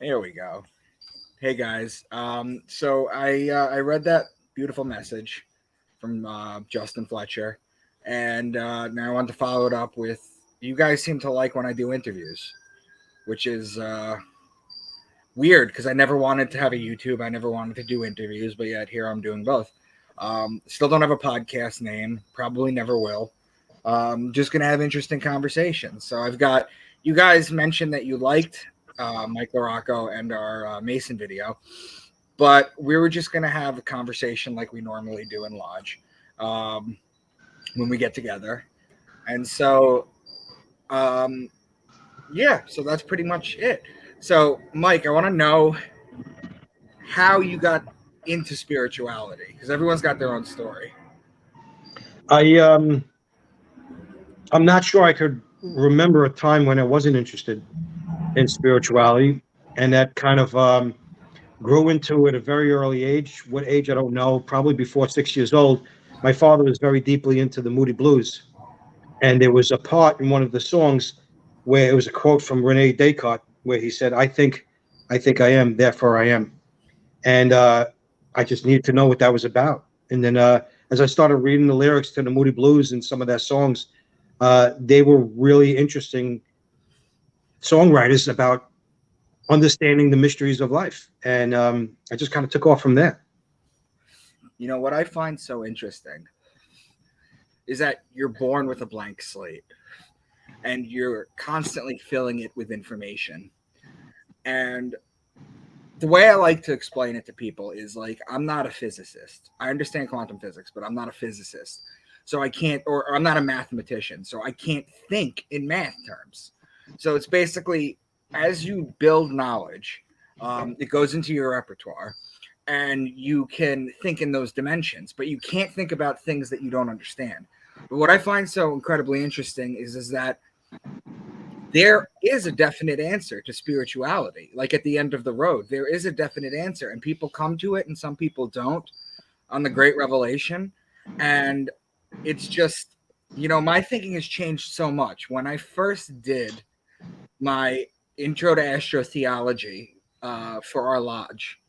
Here we go. Hey guys. So I read that beautiful message from Justin Fletcher, and now I want to follow it up with you guys seem to like when I do interviews, which is weird because I never wanted to have a YouTube. I never wanted to do interviews, but yet here I'm doing both. Still don't have a podcast name. Probably never will. Just gonna have interesting conversations. So I've got you guys mentioned that you liked Mike LaRocco and our Mason video, but we were just gonna have a conversation like we normally do in Lodge when we get together, and so yeah, so that's pretty much it. So Mike, I want to know how you got into spirituality because everyone's got their own story. I I'm not sure I could remember a time when I wasn't interested in spirituality, and that kind of grew into at a very early age. What age I don't know. Probably before 6 years old. My father was very deeply into the Moody Blues, and there was a part in one of the songs where it was a quote from Rene Descartes where he said, I think I am, therefore I am," and I just needed to know what that was about. And then as I started reading the lyrics to the Moody Blues and some of their songs, they were really interesting songwriters about understanding the mysteries of life. And I just kind of took off from there. You know what I find so interesting is that you're born with a blank slate and you're constantly filling it with information. And the way I like to explain it to people is like, I'm not a physicist. I understand quantum physics, but I'm not a physicist. So I can't, or I'm not a mathematician. So I can't think in math terms. So it's basically as you build knowledge, it goes into your repertoire and you can think in those dimensions, but you can't think about things that you don't understand. But what I find so incredibly interesting is that there is a definite answer to spirituality. Like at the end of the road, there is a definite answer, and people come to it and some people don't on the Great Revelation. And it's just, my thinking has changed so much. When I first did my intro to astrotheology for our lodge,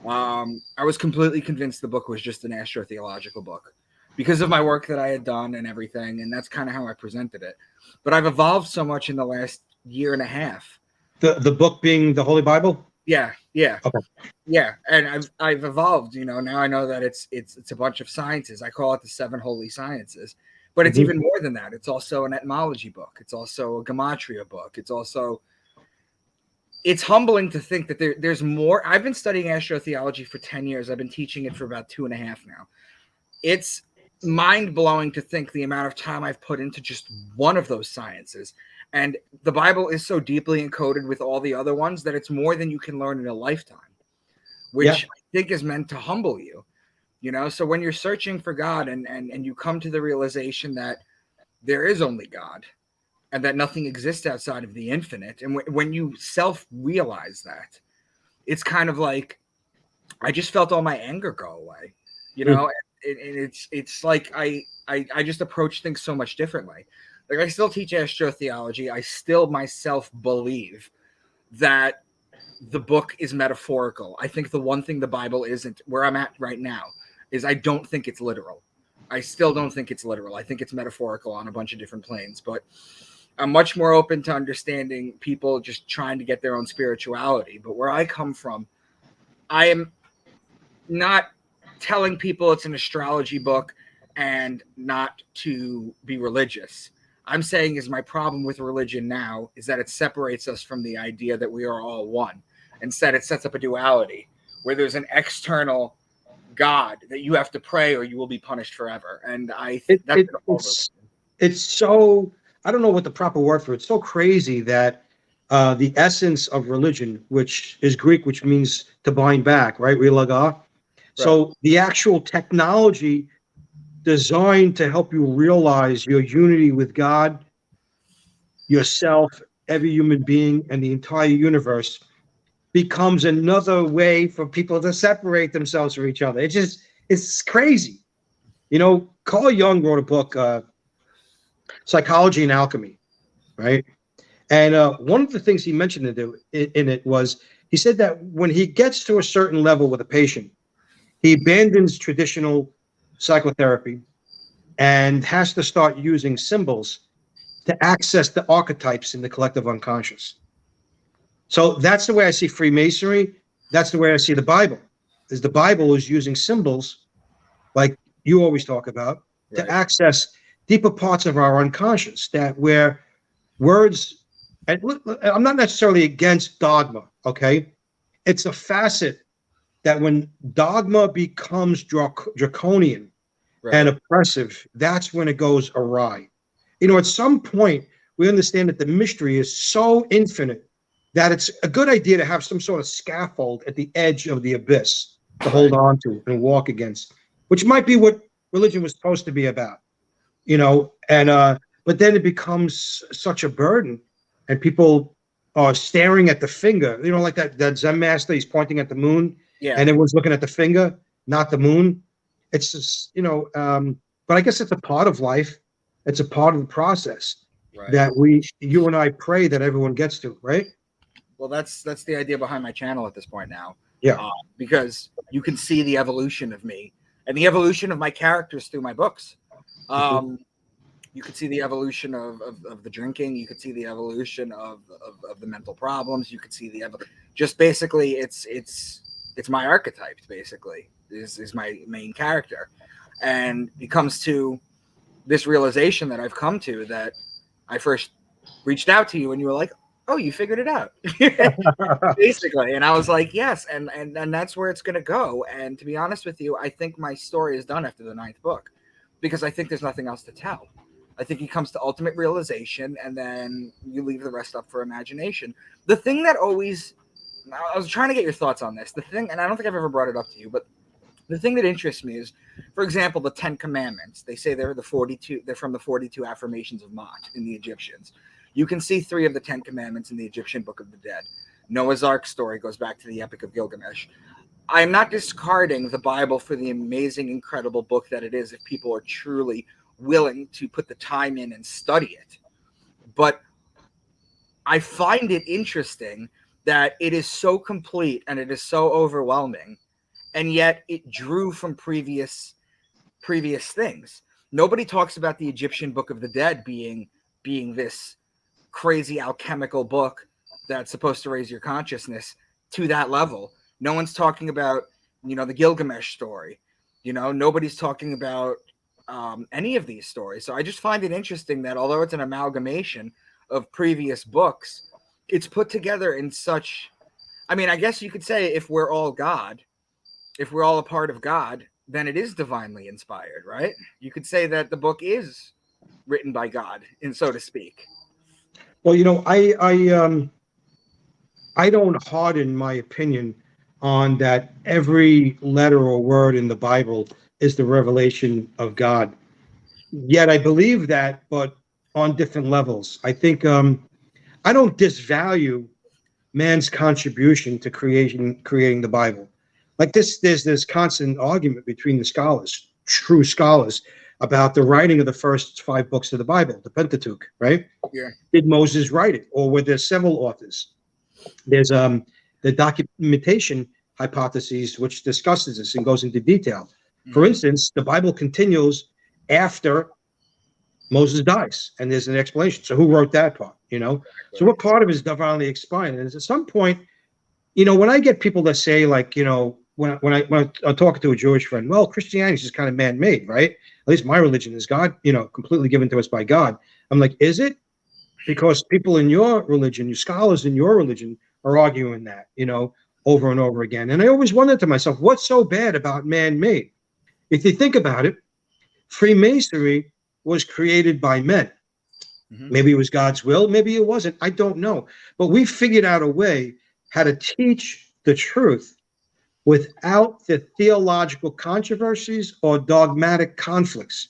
I was completely convinced the book was just an astrotheological book because of my work that I had done and everything. And that's kind of how I presented it. But I've evolved so much in the last year and a half. The book being the Holy Bible? Yeah. Okay. Yeah. And I've evolved, now I know that it's a bunch of sciences. I call it the 7 holy sciences, but it's even more than that. It's also an etymology book. It's also a gematria book. It's humbling to think that there's more. I've been studying astrotheology for 10 years. I've been teaching it for about 2.5 now. It's mind-blowing to think the amount of time I've put into just one of those sciences. And the Bible is so deeply encoded with all the other ones that it's more than you can learn in a lifetime, which I think is meant to humble you. So when you're searching for God and you come to the realization that there is only God and that nothing exists outside of the infinite, and when you self-realize that, it's kind of like I just felt all my anger go away, and it's like I just approach things so much differently. Like I still teach astrotheology. I still myself believe that the book is metaphorical. I think the one thing the Bible isn't, where I'm at right now, is I don't think it's literal. I still don't think it's literal. I think it's metaphorical on a bunch of different planes, but I'm much more open to understanding people just trying to get their own spirituality. But where I come from, I am not telling people it's an astrology book and not to be religious. I'm saying is my problem with religion now is that it separates us from the idea that we are all one. Instead, it sets up a duality where there's an external God that you have to pray or you will be punished forever. And it's so, I don't know what the proper word for it. It's so crazy that the essence of religion, which is Greek, which means to bind back, right? Relaga. Right. So the actual technology designed to help you realize your unity with God, yourself, every human being, and the entire universe becomes another way for people to separate themselves from each other. It's crazy. Carl Jung wrote a book, Psychology and Alchemy, right? And one of the things he mentioned in it was He said that when he gets to a certain level with a patient, he abandons traditional psychotherapy and has to start using symbols to access the archetypes in the collective unconscious. So that's the way I see Freemasonry. That's the way I see the Bible. Is the Bible is using symbols, like you always talk about, to access deeper parts of our unconscious, that where words, and I'm not necessarily against dogma, okay? It's a facet that when dogma becomes draconian and oppressive, that's when it goes awry. You know, at some point, we understand that the mystery is so infinite that it's a good idea to have some sort of scaffold at the edge of the abyss to hold on to and walk against, which might be what religion was supposed to be about, you know, and but then it becomes such a burden, and people are staring at the finger, you know, like that Zen master, he's pointing at the moon, and everyone's looking at the finger, not the moon. It's just, you know, but I guess it's a part of life. It's a part of the process that you and I pray that everyone gets to, right? Well, that's the idea behind my channel at this point now. Yeah. Because you can see the evolution of me and the evolution of my characters through my books. You could see the evolution of the drinking. You could see the evolution of the mental problems. You could see the just basically it's my archetypes, basically is my main character. And it comes to this realization that I've come to, that I first reached out to you and you were like, oh, you figured it out. Basically. And I was like, yes. And that's where it's going to go. And to be honest with you, I think my story is done after the 9th book, because I think there's nothing else to tell. I think he comes to ultimate realization, and then you leave the rest up for imagination. The thing that always, I was trying to get your thoughts on this. The thing, and I don't think I've ever brought it up to you, but the thing that interests me is, for example, the 10 Commandments. They say they're from the 42 affirmations of Ma'at in the Egyptians. You can see 3 of the 10 Commandments in the Egyptian Book of the Dead. Noah's Ark story goes back to the Epic of Gilgamesh. I'm not discarding the Bible for the amazing, incredible book that it is if people are truly willing to put the time in and study it. But I find it interesting that it is so complete and it is so overwhelming, and yet it drew from previous things. Nobody talks about the Egyptian Book of the Dead being this crazy alchemical book that's supposed to raise your consciousness to that level. No one's talking about, the Gilgamesh story. Nobody's talking about any of these stories. So I just find it interesting that although it's an amalgamation of previous books, it's put together in such, I guess you could say if we're all God, if we're all a part of God, then it is divinely inspired, right? You could say that the book is written by God, and so to speak. Well, I don't harden my opinion on that every letter or word in the Bible is the revelation of God. Yet I believe that, but on different levels. I think I don't disvalue man's contribution to creating the Bible. Like there's this constant argument between the scholars, true scholars, about the writing of the first 5 books of the Bible, the Pentateuch, right? Yeah. Did Moses write it, or were there several authors? There's the documentation hypotheses, which discusses this and goes into detail. Mm-hmm. For instance, the Bible continues after Moses dies, and there's an explanation. So who wrote that part? So what part of it is divinely inspired? And at some point, when I get people that say, like, when I'm talking to a Jewish friend, well, Christianity is just kind of man-made, right? At least my religion is God, completely given to us by God. I'm like, is it? Because people in your religion, your scholars in your religion are arguing that, over and over again. And I always wondered to myself, what's so bad about man-made? If you think about it, Freemasonry was created by men. Mm-hmm. Maybe it was God's will, maybe it wasn't. I don't know. But we figured out a way how to teach the truth without the theological controversies or dogmatic conflicts.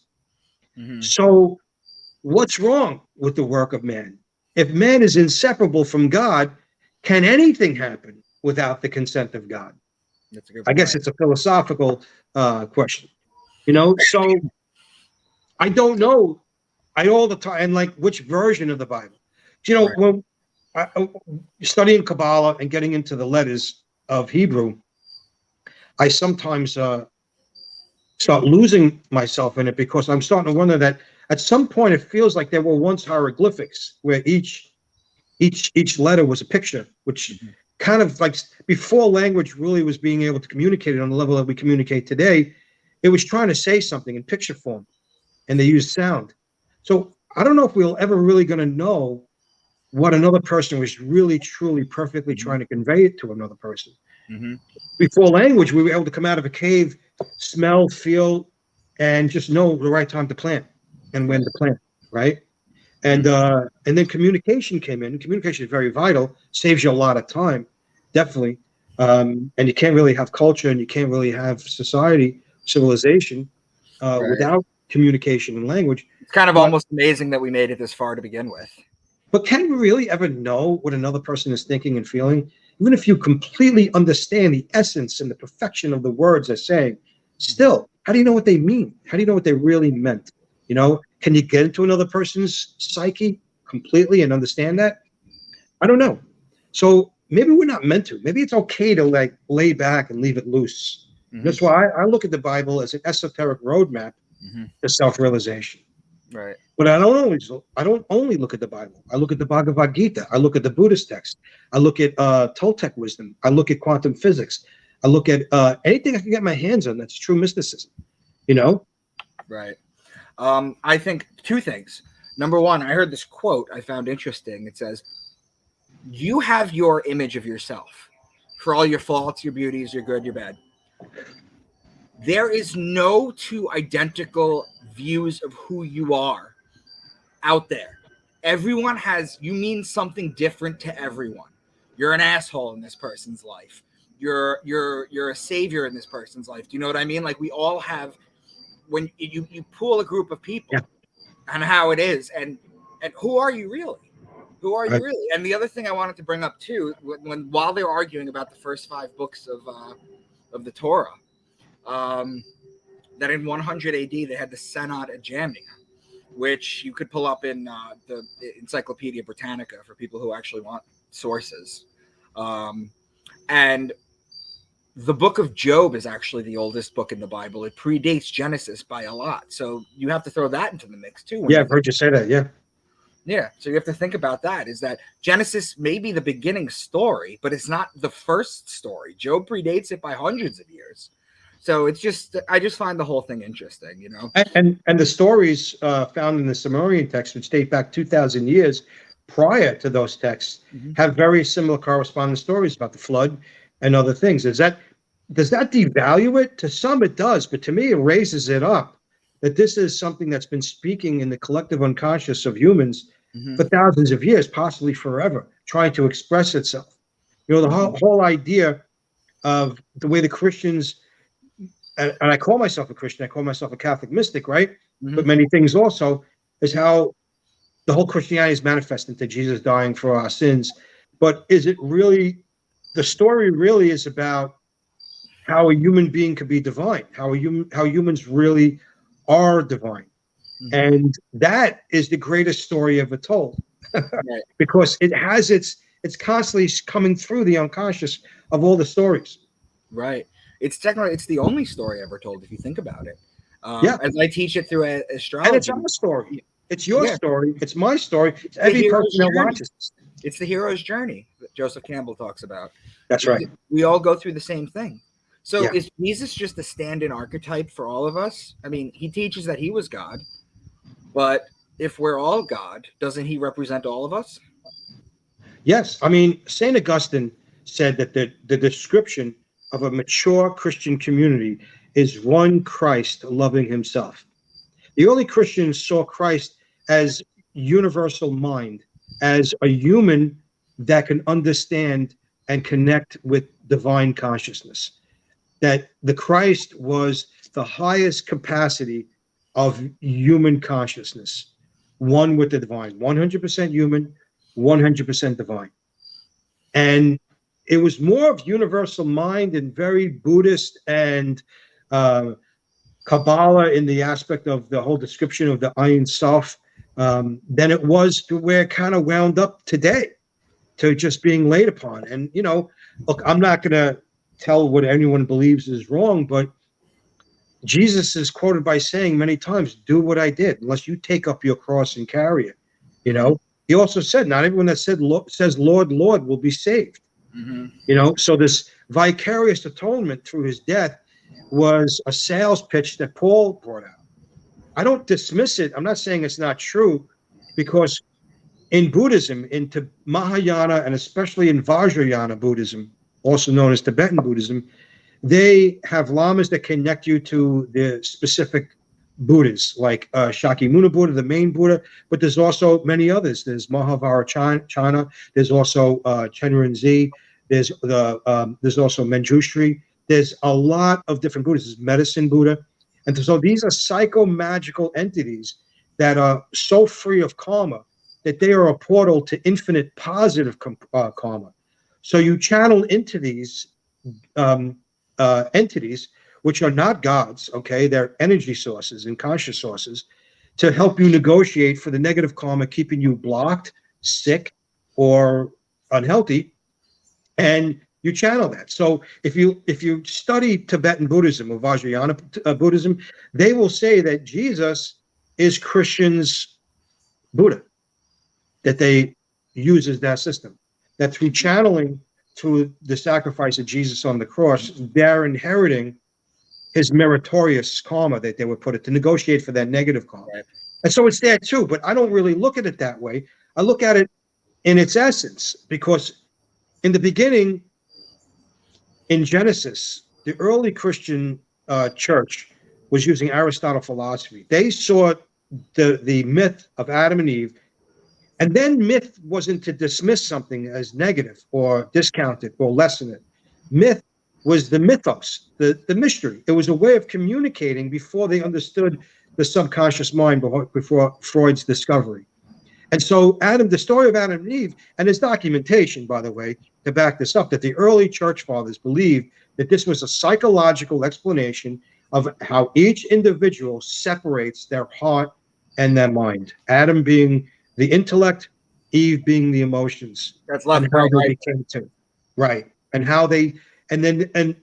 Mm-hmm. So what's wrong with the work of man? If man is inseparable from God, can anything happen without the consent of God? That's a good point. I guess it's a philosophical question. So I don't know. I all the time, and like which version of the Bible. Right. When studying Kabbalah and getting into the letters of Hebrew, I sometimes start losing myself in it, because I'm starting to wonder that at some point it feels like there were once hieroglyphics where each letter was a picture, which kind of like before language really was being able to communicate it on the level that we communicate today, it was trying to say something in picture form, and they used sound. So I don't know if we're ever really going to know what another person was really, truly, perfectly trying to convey it to another person. Before language, we were able to come out of a cave, smell, feel, and just know the right time to plant and when to plant, right? And then communication came in. Communication is very vital, saves you a lot of time, definitely. And you can't really have culture, and you can't really have society, civilization, without communication and language. It's kind of almost amazing that we made it this far to begin with. But can we really ever know what another person is thinking and feeling? Even if you completely understand the essence and the perfection of the words they're saying, still, how do you know what they mean? How do you know what they really meant? You know, can you get into another person's psyche completely and understand that? I don't know. So maybe we're not meant to. Maybe it's okay to like lay back and leave it loose. That's why I look at the Bible as an esoteric roadmap to self-realization. Right. But I don't only look at the Bible. I look at the Bhagavad Gita. I look at the Buddhist text. I look at Toltec wisdom. I look at quantum physics. I look at anything I can get my hands on that's true mysticism. You know? Right. I think two things. Number one, I heard this quote I found interesting. It says, "You have your image of yourself for all your faults, your beauties, your good, your bad. There is no two identical views of who you are out there. Everyone has, you mean something different to everyone. You're an asshole in this person's life. You're a savior in this person's life. Do you know what I mean? Like we all have, when you pool a group of people and how it is, and who are you really? Who are you really? And the other thing I wanted to bring up too, while they were arguing about the first 5 books of the Torah, that in 100 AD they had the Senat Jamnia, which you could pull up in the Encyclopedia Britannica for people who actually want sources. And the book of Job is actually the oldest book in the Bible. It predates Genesis by a lot. So you have to throw that into the mix too. Yeah, I've heard you say that, yeah. Yeah, so you have to think about that, is that Genesis may be the beginning story, but it's not the first story. Job predates it by hundreds of years. So it's just, I just find the whole thing interesting, you know. And the stories found in the Sumerian text, which date back 2,000 years prior to those texts, have very similar corresponding stories about the flood and other things. Does that devalue it? To some it does, but to me it raises it up, that this is something that's been speaking in the collective unconscious of humans for thousands of years, possibly forever, trying to express itself. You know, the whole idea of the way the Christians, and I call myself a Christian, I call myself a Catholic mystic, right? But many things also, is how the whole Christianity is manifest into Jesus dying for our sins. But is it really, the story really is about how a human being could be divine, how humans really are divine. And that is the greatest story ever told. Right. Because it has it's constantly coming through the unconscious of all the stories. Right. It's technically, it's the only story ever told if you think about it. As I teach it through astrology. And it's our story. It's your story. It's my story. It's every person that watches. It's the hero's journey that Joseph Campbell talks about. That's right. We all go through the same thing. So is Jesus just a stand-in archetype for all of us? I mean, he teaches that he was God, but if we're all God, doesn't he represent all of us? Yes. I mean, St. Augustine said that the description of a mature Christian community is one Christ loving himself. The early Christians saw Christ as universal mind, as a human that can understand and connect with divine consciousness. That the Christ was the highest capacity of human consciousness, one with the divine, 100% human, 100% divine. And it was more of universal mind and very Buddhist and Kabbalah in the aspect of the whole description of the Ein Sof than it was to where it kind of wound up today. to just being laid upon. And, look, I'm not going to tell what anyone believes is wrong, but Jesus is quoted by saying many times, do what I did, unless you take up your cross and carry it. He also said, not everyone that says, Lord, Lord, will be saved. So this vicarious atonement through his death was a sales pitch that Paul brought out. I don't dismiss it. I'm not saying it's not true, because in Buddhism, into Mahayana, and especially in Vajrayana Buddhism, also known as Tibetan Buddhism, they have lamas that connect you to the specific Buddhas, like Shakyamuni Buddha, the main Buddha, but there's also many others. There's Mahavarachana, there's also Chenren-zi, there's also Manjushri. There's a lot of different Buddhas. There's Medicine Buddha. And so these are psycho-magical entities that are so free of karma that they are a portal to infinite positive karma. So you channel into these entities, which are not gods, okay? They're energy sources and conscious sources, to help you negotiate for the negative karma, keeping you blocked, sick, or unhealthy, and you channel that. So if you study Tibetan Buddhism or Vajrayana Buddhism, they will say that Jesus is Christians' Buddha, that they use as that system, that through channeling to the sacrifice of Jesus on the cross, they're inheriting his meritorious karma that they would put it to negotiate for that negative karma. Right. And so it's there too, but I don't really look at it that way. I look at it in its essence, because in the beginning, in Genesis, the early Christian church was using Aristotle philosophy. They saw the myth of Adam and Eve, and then myth wasn't to dismiss something as negative or discount it or lessen it. Myth was the mythos, the mystery. It was a way of communicating before they understood the subconscious mind, before Freud's discovery. And so the story of Adam and Eve, and there's documentation, by the way, to back this up, that the early church fathers believed that this was a psychological explanation of how each individual separates their heart and their mind. Adam being the intellect, Eve being the emotions. That's love, and how they became two. Right. And how and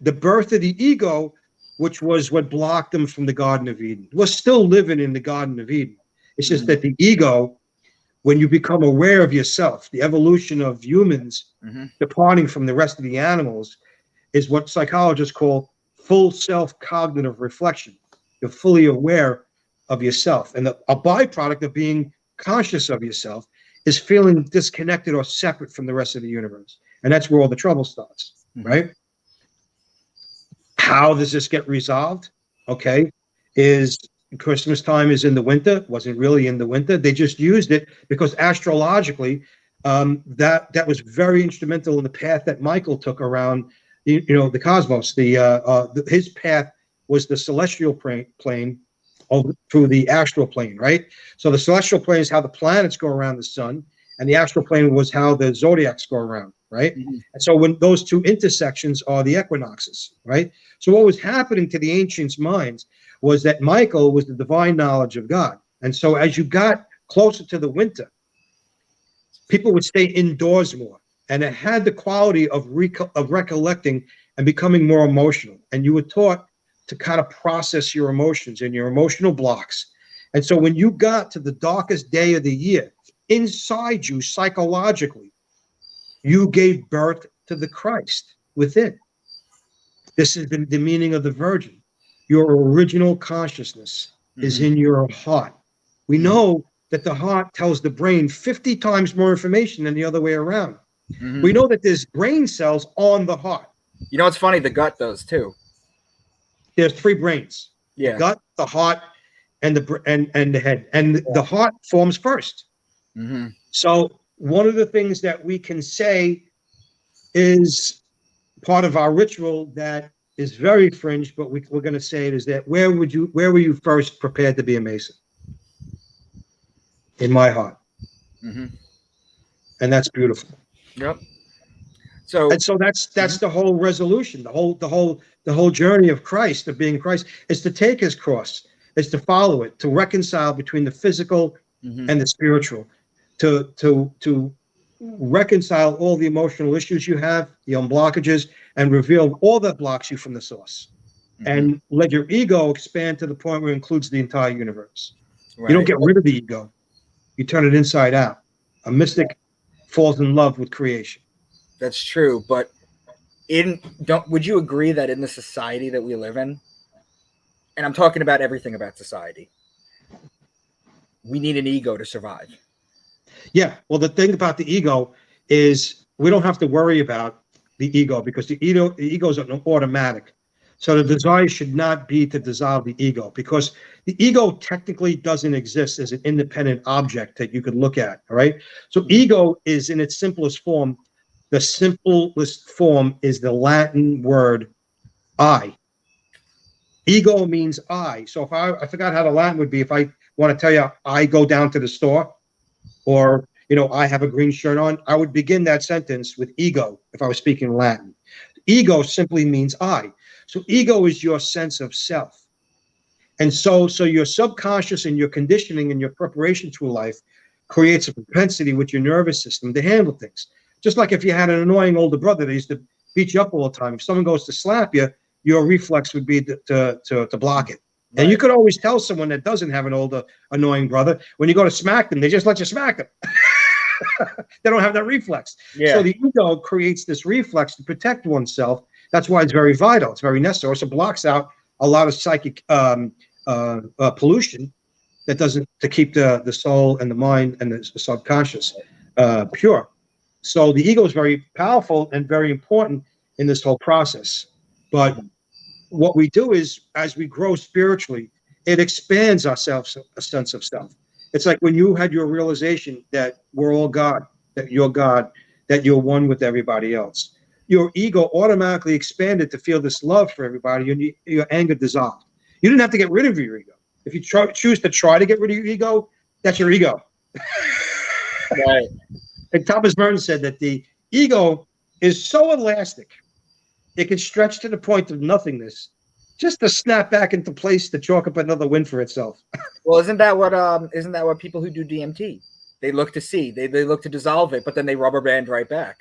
the birth of the ego, which was what blocked them from the Garden of Eden, was still living in the Garden of Eden. It's just that the ego, when you become aware of yourself, the evolution of humans departing from the rest of the animals, is what psychologists call full self-cognitive reflection. You're fully aware of yourself. And a byproduct of being conscious of yourself is feeling disconnected or separate from the rest of the universe. And that's where all the trouble starts, right? How does this get resolved? Okay, is Christmas time is in the winter. Wasn't really in the winter. They just used it because astrologically, that was very instrumental in the path that Michael took around, the cosmos. His path was the celestial plane through the astral plane, right? So the celestial plane is how the planets go around the sun, and the astral plane was how the zodiacs go around, right? And so when those two intersections are the equinoxes, right? So what was happening to the ancients' minds was that Michael was the divine knowledge of God. And so as you got closer to the winter, people would stay indoors more, and it had the quality of recollecting and becoming more emotional. And you were taught to kind of process your emotions and your emotional blocks. And so when you got to the darkest day of the year, inside you psychologically, you gave birth to the Christ within. This is the meaning of the Virgin. Your original consciousness is in your heart. We know that the heart tells the brain 50 times more information than the other way around. We know that there's brain cells on the heart. You know what's funny? The gut does too. There's 3 brains. Yeah. The gut, the heart, and the head. And the heart forms first. So one of the things that we can say is part of our ritual that is very fringe, but we're going to say it, is that where were you first prepared to be a Mason? In my heart. And that's beautiful. Yep. So that's the whole resolution, the whole journey of Christ, of being Christ, is to take his cross, is to follow it, to reconcile between the physical and the spiritual, to reconcile all the emotional issues you have, the blockages, and reveal all that blocks you from the source. And let your ego expand to the point where it includes the entire universe. Right. You don't get rid of the ego. You turn it inside out. A mystic falls in love with creation. That's true, but would you agree that in the society that we live in, and I'm talking about everything about society, we need an ego to survive? Yeah. Well, the thing about the ego is we don't have to worry about the ego because the ego is an automatic. So the desire should not be to dissolve the ego because the ego technically doesn't exist as an independent object that you could look at. All right. So ego is in its simplest form. The simplest form is the Latin word I. Ego means I. So if I forgot how the Latin would be, if I want to tell you I go down to the store, or I have a green shirt on, I would begin that sentence with ego if I was speaking Latin. Ego simply means I. So ego is your sense of self. And so your subconscious and your conditioning and your preparation to life creates a propensity with your nervous system to handle things. Just like if you had an annoying older brother that used to beat you up all the time, if someone goes to slap you, your reflex would be to block it. Right. And you could always tell someone that doesn't have an older annoying brother, when you go to smack them, they just let you smack them. They don't have that reflex. Yeah. So the ego creates this reflex to protect oneself. That's why it's very vital. It's very necessary. So it blocks out a lot of psychic pollution that doesn't, to keep the soul and the mind and the subconscious pure. So the ego is very powerful and very important in this whole process. But what we do is, as we grow spiritually, it expands our sense of self. It's like when you had your realization that we're all God, that you're one with everybody else. Your ego automatically expanded to feel this love for everybody, and your anger dissolved. You didn't have to get rid of your ego. If you choose to try to get rid of your ego, that's your ego. Right. And Thomas Merton said that the ego is so elastic, it can stretch to the point of nothingness, just to snap back into place to chalk up another win for itself. Well, isn't that what people who do DMT, they look to see, they look to dissolve it, but then they rubber band right back.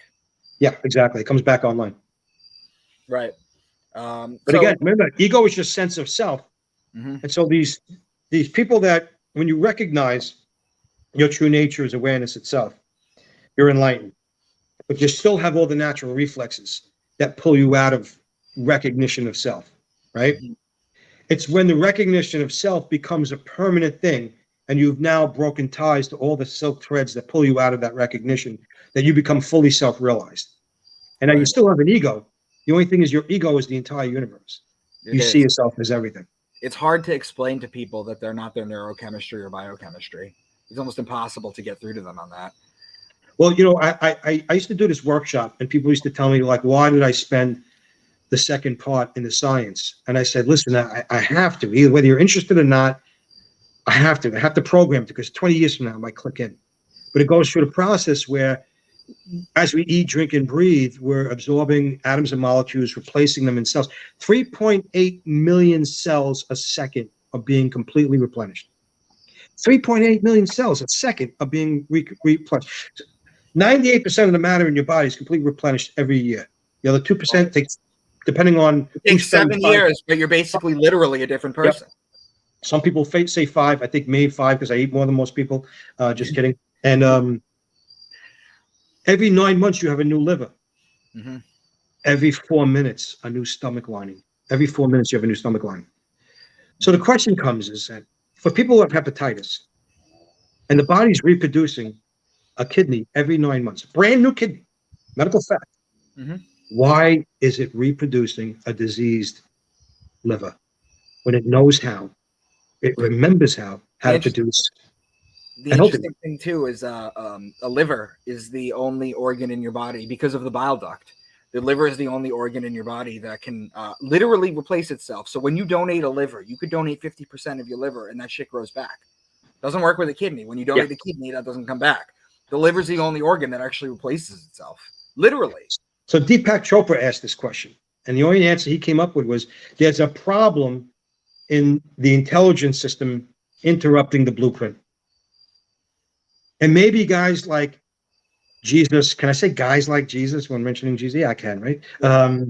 Yeah, exactly. It comes back online. Right. But again, remember, ego is your sense of self. Mm-hmm. And so these people that, when you recognize your true nature is awareness itself, you're enlightened, but you still have all the natural reflexes that pull you out of recognition of self, right? Mm-hmm. It's when the recognition of self becomes a permanent thing and you've now broken ties to all the silk threads that pull you out of that recognition, that you become fully self-realized. And now you still have an ego. The only thing is your ego is the entire universe. You see yourself as everything. It's hard to explain to people that they're not their neurochemistry or biochemistry. It's almost impossible to get through to them on that. Well, I used to do this workshop, and people used to tell me, like, why did I spend the second part in the science? And I said, listen, I have to. Either whether you're interested or not, I have to program it, because 20 years from now, I might click in. But it goes through the process where, as we eat, drink, and breathe, we're absorbing atoms and molecules, replacing them in cells. 3.8 million cells a second are being completely replenished. 3.8 million cells a second are being replenished. 98% of the matter in your body is completely replenished every year. The other 2% takes, depending on... It takes 7 years, but you're basically literally a different person. Yep. Some people say 5. I think maybe 5 because I eat more than most people. Just kidding. And every 9 months, you have a new liver. Mm-hmm. Every 4 minutes, a new stomach lining. Every 4 minutes, you have a new stomach lining. So the question comes is that for people who have hepatitis, and the body's reproducing a kidney every 9 months, brand new kidney, medical fact. Mm-hmm. Why is it reproducing a diseased liver when it knows how? It remembers how to produce. The interesting thing too is a liver is the only organ in your body, because of the bile duct. The liver is the only organ in your body that can literally replace itself. So when you donate a liver, you could donate 50% of your liver and that shit grows back. Doesn't work with a kidney. When you donate the kidney, that doesn't come back. The liver is the only organ that actually replaces itself, literally. So Deepak Chopra asked this question, and the only answer he came up with was, there's a problem in the intelligence system interrupting the blueprint. And maybe guys like Jesus, can I say guys like Jesus when mentioning Jesus? Yeah, I can, right? Yeah.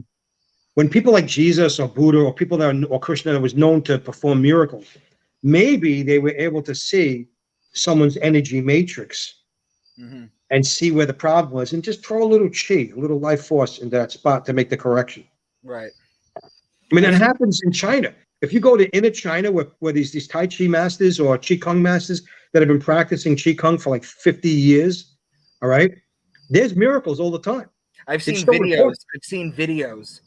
When people like Jesus or Buddha or people that are, or Krishna that was known to perform miracles, maybe they were able to see someone's energy matrix Hmm. and see where the problem was and just throw a little chi, a little life force into that spot to make the correction. Right. I mean, I've it seen, happens in China. If you go to inner China where these Tai Chi masters or Qi Kung masters that have been practicing Qi Kung for like 50 years, all right, there's miracles all the time. I've It's seen so videos. important. I've seen videos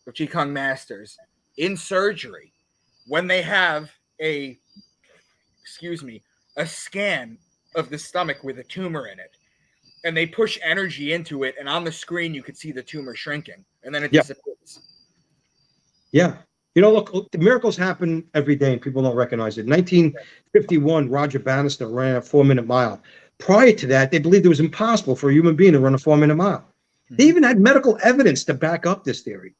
of Qigong masters in surgery when they have a, excuse me, a scan of the stomach with a tumor in it, and they push energy into it, and on the screen you could see the tumor shrinking, and then it Yeah, disappears. yeah. You know, look, the miracles happen every day and people don't recognize it. 1951, Roger Bannister ran a 4-minute mile. Prior to that, they believed it was impossible for a human being to run a 4-minute mile. They Mm-hmm. even had medical evidence to back up this theory.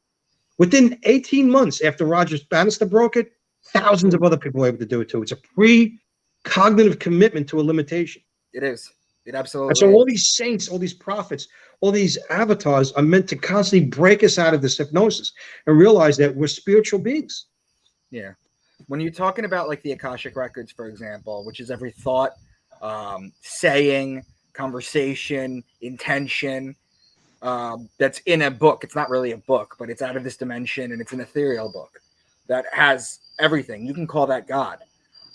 Within 18 months after Roger Bannister broke it, thousands of other people were able to do it too. It's a pre-cognitive commitment to a limitation. It is. It And so absolutely all is. these saints, all these prophets, all these avatars are meant to constantly break us out of this hypnosis and realize that we're spiritual beings. Yeah. When you're talking about like the Akashic records, for example, which is every thought, saying, conversation, intention, that's in a book. It's not really a book, but it's out of this dimension and it's an ethereal book that has everything. You can call that God.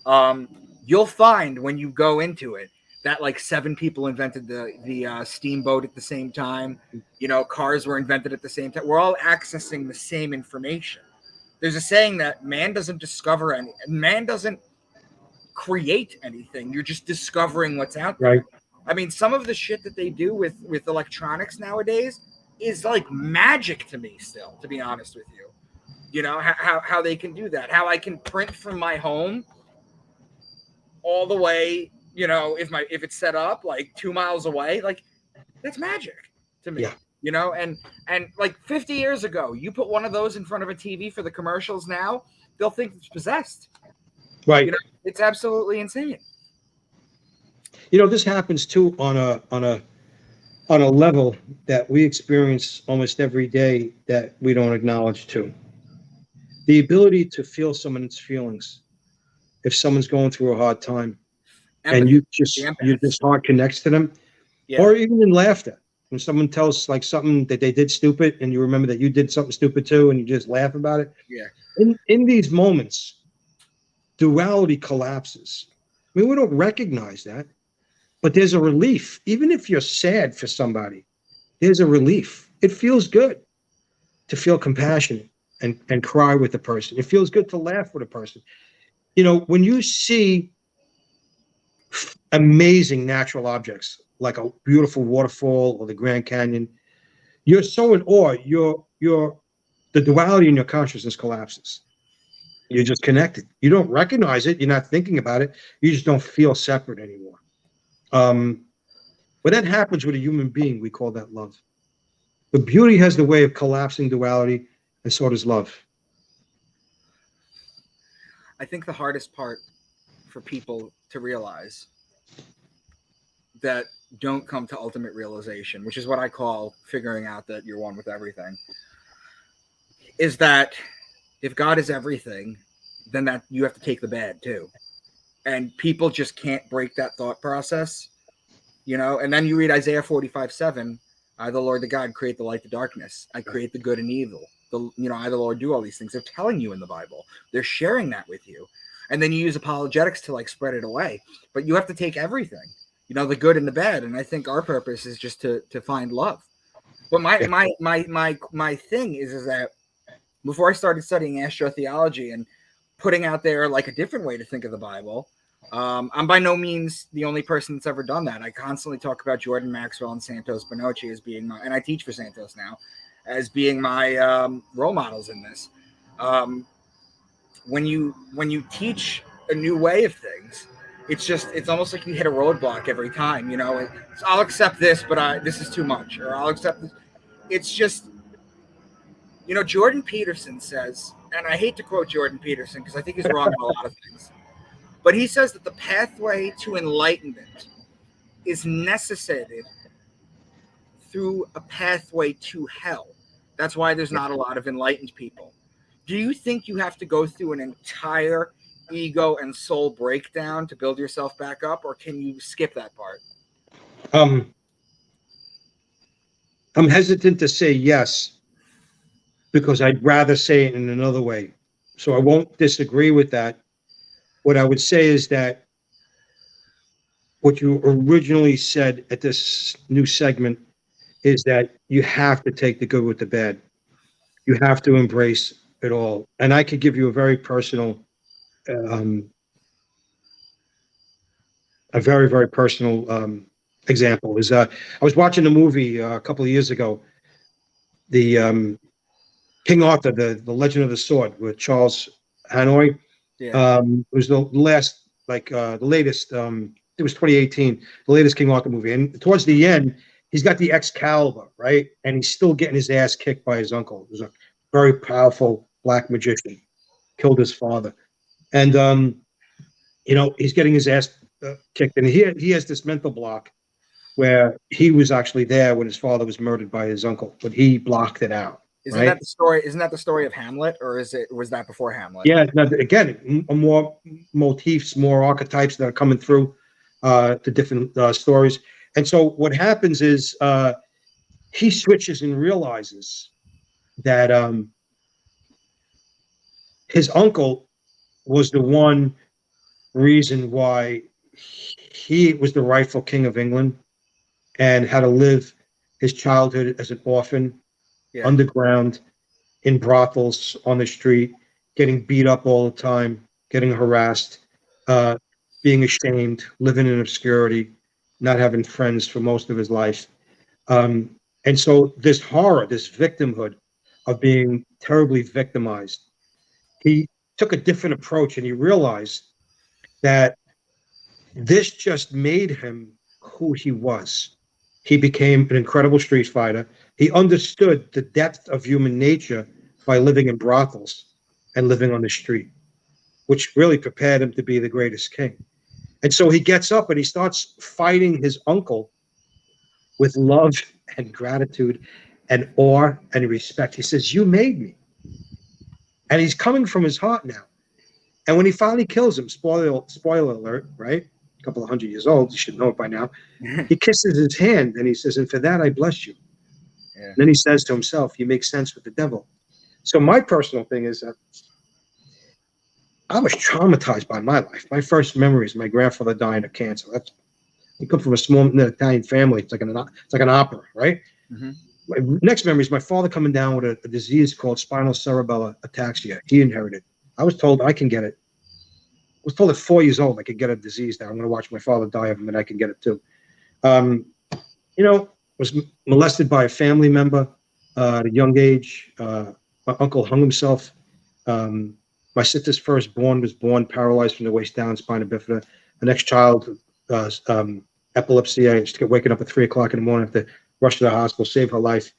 Um, you'll find when you go into it that like 7 people invented the steamboat at the same time. You know, cars were invented at the same time. We're all accessing the same information. There's a saying that man doesn't discover any, man doesn't create anything. You're just discovering what's out there. Right. I mean, some of the shit that they do with electronics nowadays is like magic to me still, to be honest with you. You know, how they can do that. How I can print from my home all the way, you know, if it's set up like 2 miles away, like that's magic to me. Yeah. You know, and like 50 years ago, you put one of those in front of a TV for the commercials now, they'll think it's possessed. You Right. know, it's absolutely insane. You know, this happens too on a level that we experience almost every day that we don't acknowledge too. The ability to feel someone's feelings if someone's going through a hard time and Empathy, the your empaths. just heart connects to them, Yeah, or even in laughter. When someone tells like something that they did stupid and you remember that you did something stupid too and you just laugh about it. yeah, In these moments, duality collapses. I mean, we don't recognize that, but there's a relief. Even if you're sad for somebody, there's a relief. It feels good to feel compassionate and cry with the person. It feels good to laugh with a person. You know, when you see amazing natural objects like a beautiful waterfall or the Grand Canyon, you're so in awe. The duality in your consciousness collapses. You're just connected. You don't recognize it. You're not thinking about it. You just don't feel separate anymore. When that happens with a human being, we call that love. But beauty has the way of collapsing duality, and so does love. I think the hardest part for people to realize that don't come to ultimate realization, which is what I call figuring out that you're one with everything, is that if God is everything, then that you have to take the bad too. And people just can't break that thought process, you know. And then you read Isaiah 45:7, I, the Lord the God, create the light, the darkness. I create the good and evil. I, the Lord, do all these things. They're telling you in the Bible. They're sharing that with you. And then you use apologetics to like spread it away. But you have to take everything, you know, the good and the bad. And I think our purpose is just to find love. But Yeah. my thing is that before I started studying astrotheology and putting out there like a different way to think of the Bible, I'm by no means the only person that's ever done that. I constantly talk about Jordan Maxwell and Santos Bonacci as being my, and I teach for Santos now, as being my role models in this. When you teach a new way of things, it's almost like you hit a roadblock every time. You know, I'll accept this, but this is too much, or I'll accept this. It's just, you know, Jordan Peterson says, and I hate to quote Jordan Peterson because I think he's wrong on a lot of things, but he says that the pathway to enlightenment is necessitated through a pathway to hell. That's why there's not a lot of enlightened people. Do you think you have to go through an entire ego and soul breakdown to build yourself back up, or can you skip that part? Um, I'm hesitant to say yes because I'd rather say it in another way. So I won't disagree with that. What I would say is that what you originally said at this new segment is that you have to take the good with the bad. You have to embrace it all. And I could give you um, a very, very personal example. Is I was watching a movie a couple of years ago, the King Arthur, the Legend of the Sword, with Charles Hanoi. Yeah. It was the last, the latest. It was 2018, the latest King Arthur movie. And towards the end, he's got the Excalibur, right? And he's still getting his ass kicked by his uncle. It was a very powerful black magician, killed his father, and he's getting his ass kicked, and he has this mental block where he was actually there when his father was murdered by his uncle, but he blocked it out. Isn't that the story? Isn't that the story of Hamlet, or was that before Hamlet? Yeah. Now, again, more motifs, more archetypes that are coming through to different stories. And so what happens is he switches and realizes that his uncle was the one reason why he was the rightful king of England and had to live his childhood as an orphan, underground, in brothels, on the street, getting beat up all the time, getting harassed, being ashamed, living in obscurity, not having friends for most of his life. And so this horror, this victimhood of being terribly victimized, he took a different approach, and he realized that this just made him who he was. He became an incredible street fighter. He understood the depth of human nature by living in brothels and living on the street, which really prepared him to be the greatest king. And so he gets up and he starts fighting his uncle with love and gratitude and awe and respect. He says, "You made me." And he's coming from his heart now. And when he finally kills him, spoiler alert, right? A couple of 100 years old, you should know it by now. He kisses his hand and he says, "And for that, I bless you." Yeah. And then he says to himself, "You make sense with the devil." So my personal thing is that I was traumatized by my life. My first memory is my grandfather dying of cancer. I come from a small Italian family. It's like an opera, right? Mm-hmm. My next memory is my father coming down with a disease called spinal cerebellar ataxia. He inherited. I was told I can get it. I was told at 4 years old I could get a disease now. I'm going to watch my father die of it, and I can get it too. Was molested by a family member at a young age. My uncle hung himself. My sister's firstborn was born paralyzed from the waist down, spina bifida. The next child, epilepsy. I used to get waking up at 3 o'clock in the morning, have to rush to the hospital, save her life.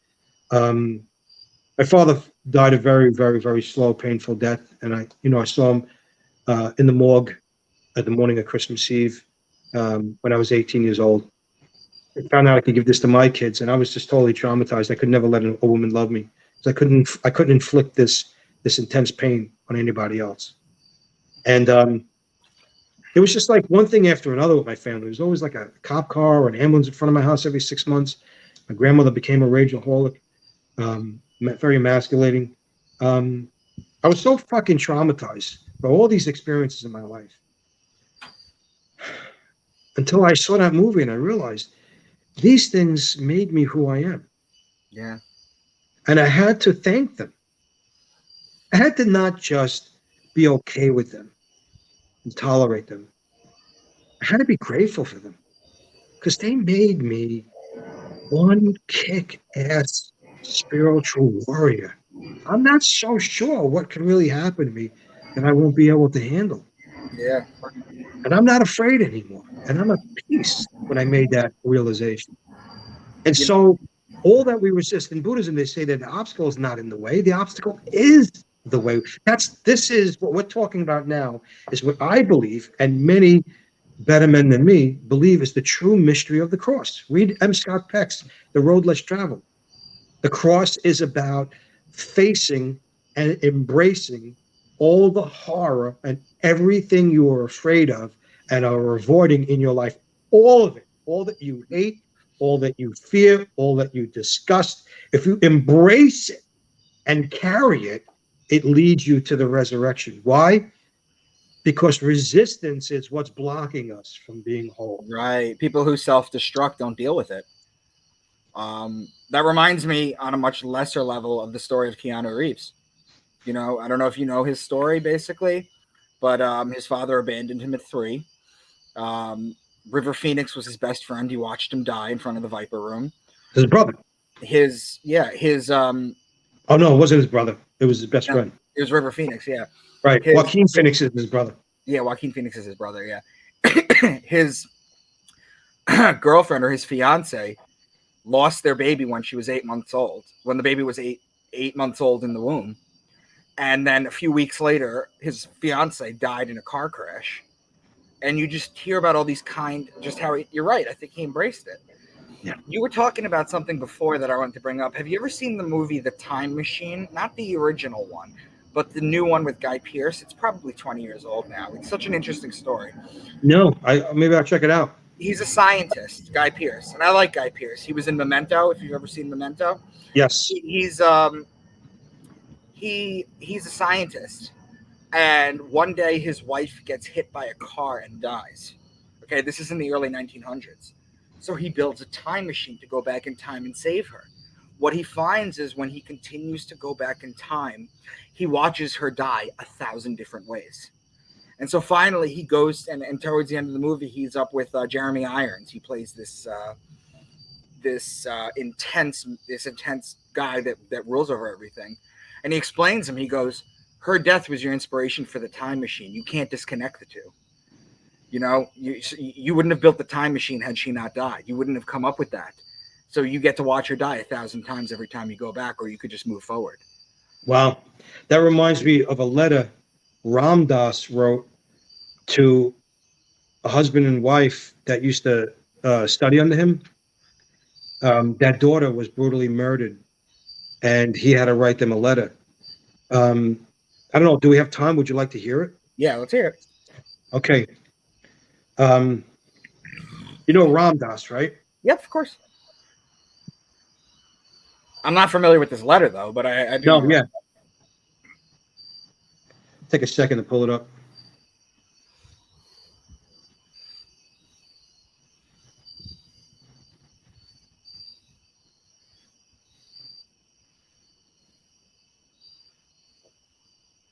My father died a very, very, very slow, painful death. And I saw him in the morgue at the morning of Christmas Eve when I was 18 years old. I found out I could give this to my kids, and I was just totally traumatized. I could never let a woman love me. I couldn't inflict this intense pain on anybody else. And it was just like one thing after another with my family. There was always like a cop car or an ambulance in front of my house every 6 months. My grandmother became a rageaholic, very emasculating. I was so fucking traumatized by all these experiences in my life until I saw that movie and I realized these things made me who I am. Yeah. And I had to thank them. I had to not just be okay with them and tolerate them. I had to be grateful for them because they made me one kick-ass spiritual warrior. I'm not so sure what can really happen to me that I won't be able to handle. Yeah. And I'm not afraid anymore. And I'm at peace when I made that realization. And so all that we resist in Buddhism, they say that the obstacle is not in the way. The obstacle is the way. This is what we're talking about now, is what I believe, and many better men than me believe is the true mystery of the cross. Read M. Scott Peck's The Road Less Traveled. The cross is about facing and embracing all the horror and everything you are afraid of and are avoiding in your life. All of it, all that you hate, all that you fear, all that you disgust. If you embrace it and carry it, it leads you to the resurrection. Why? Because resistance is what's blocking us from being whole. Right. People who self-destruct don't deal with it. That reminds me on a much lesser level of the story of Keanu Reeves. You know, I don't know if you know his story basically, but his father abandoned him at 3. River Phoenix was his best friend. He watched him die in front of the Viper Room. His brother. Oh no, it wasn't his brother. It was his best friend. It was River Phoenix, yeah. Right. Joaquin Phoenix is his brother. Yeah, Joaquin Phoenix is his brother, yeah. His girlfriend or his fiance lost their baby when she was 8 months old, when the baby was eight months old in the womb. And then a few weeks later, his fiance died in a car crash. And you just hear about all these just how you're right. I think he embraced it. Yeah. You were talking about something before that I wanted to bring up. Have you ever seen the movie The Time Machine? Not the original one, but the new one with Guy Pearce. It's probably 20 years old now. It's such an interesting story. No, maybe I'll check it out. He's a scientist, Guy Pearce, and I like Guy Pearce. He was in Memento. If you've ever seen Memento, yes, he's a scientist, and one day his wife gets hit by a car and dies. Okay, this is in the early 1900s. So he builds a time machine to go back in time and save her. What he finds is when he continues to go back in time, he watches her die 1,000 different ways. And so finally he goes, and towards the end of the movie, he's up with Jeremy Irons. He plays this intense guy that rules over everything. And he explains him, he goes, her death was your inspiration for the time machine. You can't disconnect the two. You know, you wouldn't have built the time machine had she not died. You wouldn't have come up with that. So you get to watch her die 1,000 times every time you go back, or you could just move forward. Wow. That reminds me of a letter Ram Dass wrote to a husband and wife that used to study under him. That daughter was brutally murdered, and he had to write them a letter. I don't know. Do we have time? Would you like to hear it? Yeah, let's hear it. Okay. You know Ram Dass, right? Yep, of course. I'm not familiar with this letter, though, but I do. No, yeah. Take a second to pull it up.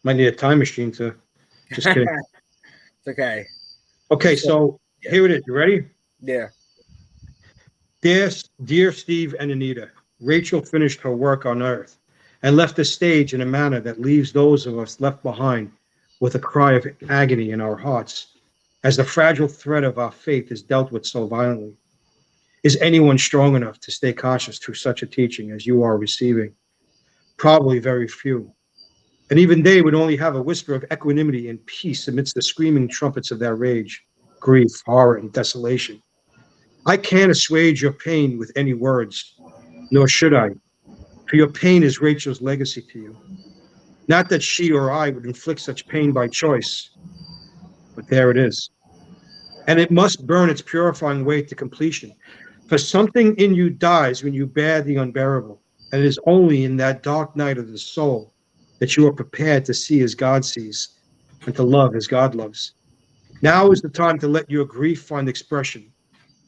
Might need a time machine to. Just kidding. It's okay. Okay, so here it is. You ready? Yeah. Dear Steve and Anita, Rachel finished her work on Earth and left the stage in a manner that leaves those of us left behind with a cry of agony in our hearts, as the fragile thread of our faith is dealt with so violently. Is anyone strong enough to stay conscious through such a teaching as you are receiving? Probably very few. And even they would only have a whisper of equanimity and peace amidst the screaming trumpets of their rage, grief, horror, and desolation. I can't assuage your pain with any words, nor should I, for your pain is Rachel's legacy to you. Not that she or I would inflict such pain by choice, but there it is. And it must burn its purifying way to completion, for something in you dies when you bear the unbearable, and it is only in that dark night of the soul that you are prepared to see as God sees and to love as God loves. Now is the time to let your grief find expression,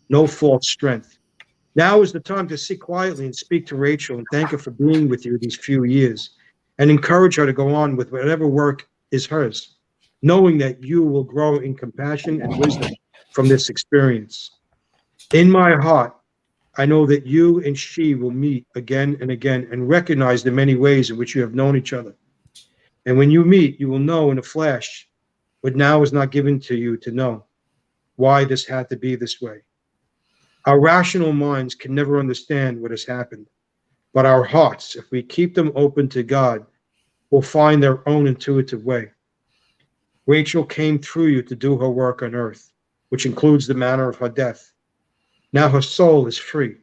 no false strength. Now is the time to sit quietly and speak to Rachel and thank her for being with you these few years and encourage her to go on with whatever work is hers, knowing that you will grow in compassion and wisdom from this experience. In my heart, I know that you and she will meet again and again and recognize the many ways in which you have known each other. And when you meet, you will know in a flash what now is not given to you to know, why this had to be this way. Our rational minds can never understand what has happened, but our hearts, if we keep them open to God, will find their own intuitive way. Rachel came through you to do her work on earth. which includes the manner of her death. Now her soul is free,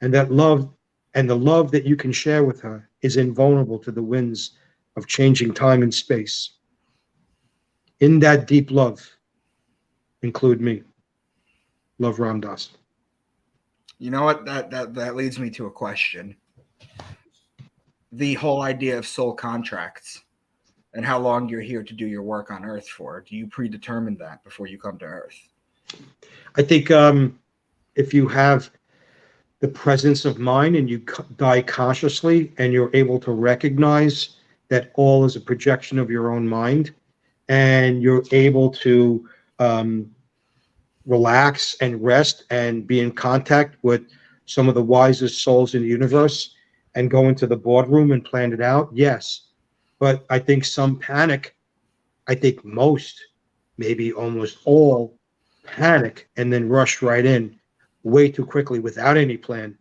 and that love and the love that you can share with her is invulnerable to the winds of changing time and space. In that deep love, include me. Love, Ram Dass. You know what? That leads me to a question. The whole idea of soul contracts and how long you're here to do your work on Earth for. Do you predetermine that before you come to Earth? I think if you have the presence of mind and you die consciously and you're able to recognize that all is a projection of your own mind, and you're able to relax and rest and be in contact with some of the wisest souls in the universe and go into the boardroom and plan it out, yes. But I think some panic. I think most, maybe almost all, panic and then rush right in way too quickly without any plan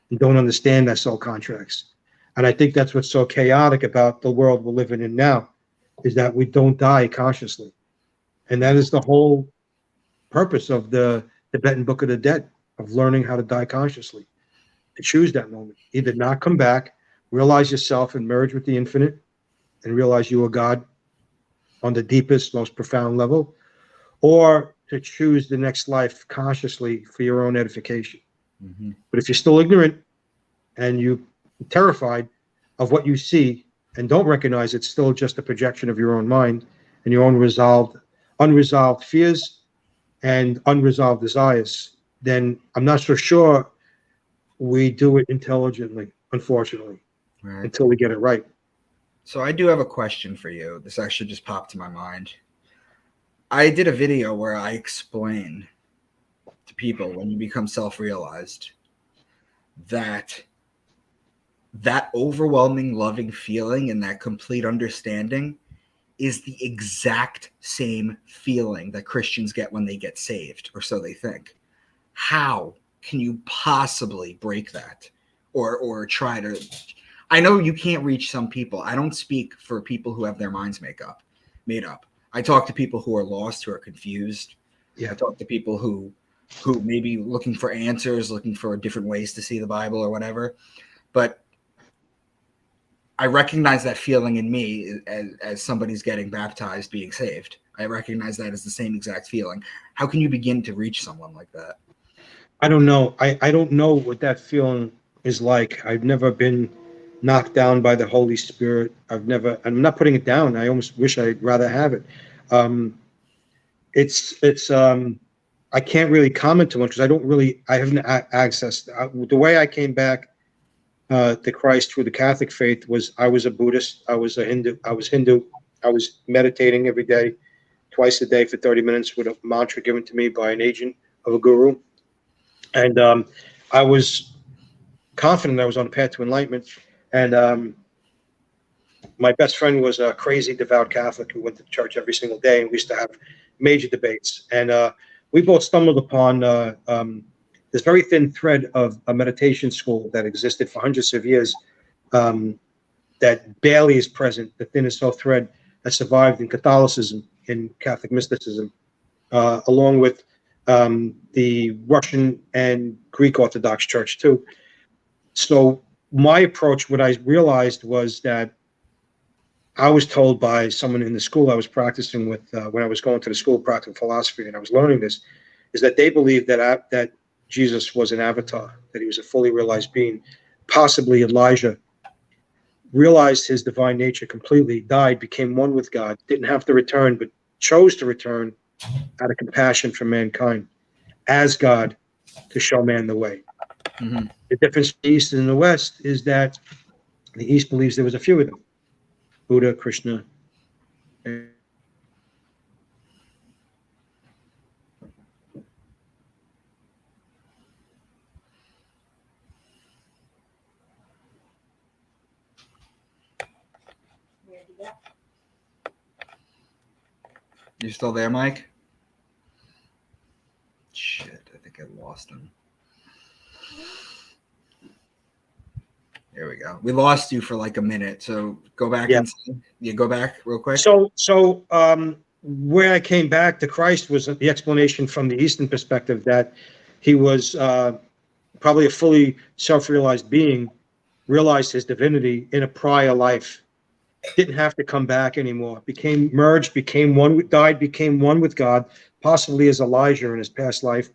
and don't understand their soul contracts. And I think that's what's so chaotic about the world we're living in now, is that we don't die consciously. And that is the whole purpose of the Tibetan Book of the Dead, of learning how to die consciously, to choose that moment. Either not come back, realize yourself and merge with the infinite, and realize you are God on the deepest, most profound level, or to choose the next life consciously for your own edification. Mm-hmm. But if you're still ignorant and you're terrified of what you see and don't recognize it's still just a projection of your own mind and your own unresolved fears and unresolved desires, then I'm not so sure we do it intelligently, unfortunately, right, until we get it right. So I do have a question for you. This actually just popped to my mind. I did a video where I explain to people, when you become self-realized, that overwhelming loving feeling and that complete understanding is the exact same feeling that Christians get when they get saved, or so they think. How can you possibly break that or try to... I know you can't reach some people. I don't speak for people who have their minds made up. I talk to people who are lost, who are confused. Yeah. I talk to people who may be looking for answers, looking for different ways to see the Bible or whatever. But I recognize that feeling in me as somebody's getting baptized, being saved. I recognize that as the same exact feeling. How can you begin to reach someone like that? I don't know. I don't know what that feeling is like. I've never been knocked down by the Holy Spirit. I'm not putting it down. I almost wish I'd rather have it. I can't really comment too much because I haven't access. The way I came back to Christ through the Catholic faith was I was a Buddhist. I was Hindu. I was meditating every day, twice a day for 30 minutes with a mantra given to me by an agent of a guru. And I was confident I was on the path to enlightenment. And my best friend was a crazy devout Catholic who went to church every single day, and we used to have major debates. And we both stumbled upon this very thin thread of a meditation school that existed for hundreds of years that barely is present, the thinnest thread that survived in Catholicism, in Catholic mysticism, along with the Russian and Greek Orthodox Church too. So my approach, what I realized was that I was told by someone in the school I was practicing with when I was going to the school practicing philosophy and I was learning this, is that they believed that Jesus was an avatar, that he was a fully realized being. Possibly Elijah realized his divine nature completely, died, became one with God, didn't have to return, but chose to return out of compassion for mankind as God to show man the way. Mm-hmm. The difference in the East and the West is that the East believes there was a few of them, Buddha, Krishna. You still there, Mike? Shit, I think I lost him. There we go. We lost you for like a minute, so go back. Yeah. Go back real quick. So where I came back to Christ was the explanation from the Eastern perspective that he was probably a fully self-realized being, realized his divinity in a prior life, didn't have to come back anymore, became merged, became one with, died, became one with God, possibly as Elijah in his past life,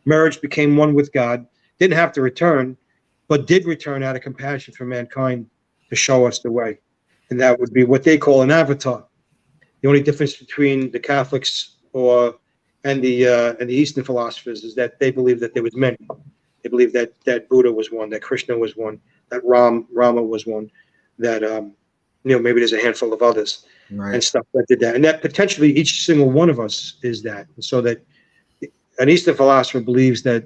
merged, became one with God, didn't have to return, but did return out of compassion for mankind to show us the way. And that would be what they call an avatar. The only difference between the Catholics and the Eastern philosophers is that they believe that there was many. They believe that Buddha was one, that Krishna was one, that Rama was one, that maybe there's a handful of others Right. and stuff that did that, and that potentially each single one of us is that. And so that an Eastern philosopher believes that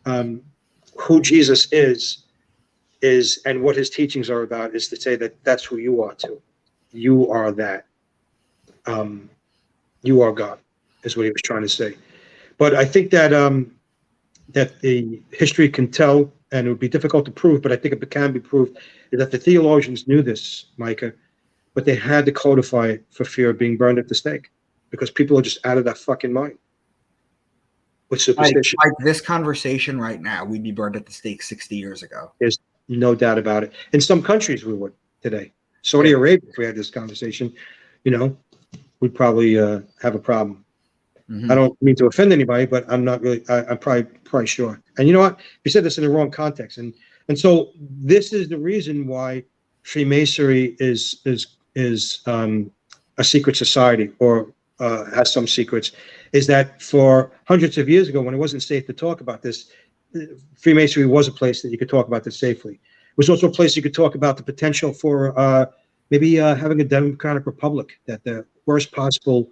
who Jesus is and what his teachings are about is to say that that's who you are too. You are that. You are God, is what he was trying to say. But I think that that the history can tell, and it would be difficult to prove, but I think it can be proved, is that the theologians knew this, Micah, but they had to codify it for fear of being burned at the stake, because people are just out of their fucking mind with superstition. Like this conversation right now, we'd be burned at the stake 60 years ago. There's no doubt about it. In some countries, we would today. Saudi Arabia, if we had this conversation, we'd probably have a problem. Mm-hmm. I don't mean to offend anybody, but I'm not really. I'm probably sure. And you know what? You said this in the wrong context, and so this is the reason why Freemasonry is a secret society, or has some secrets. Is that for hundreds of years ago, when it wasn't safe to talk about this, Freemasonry was a place that you could talk about this safely. It was also a place you could talk about the potential for maybe having a democratic republic, that the worst possible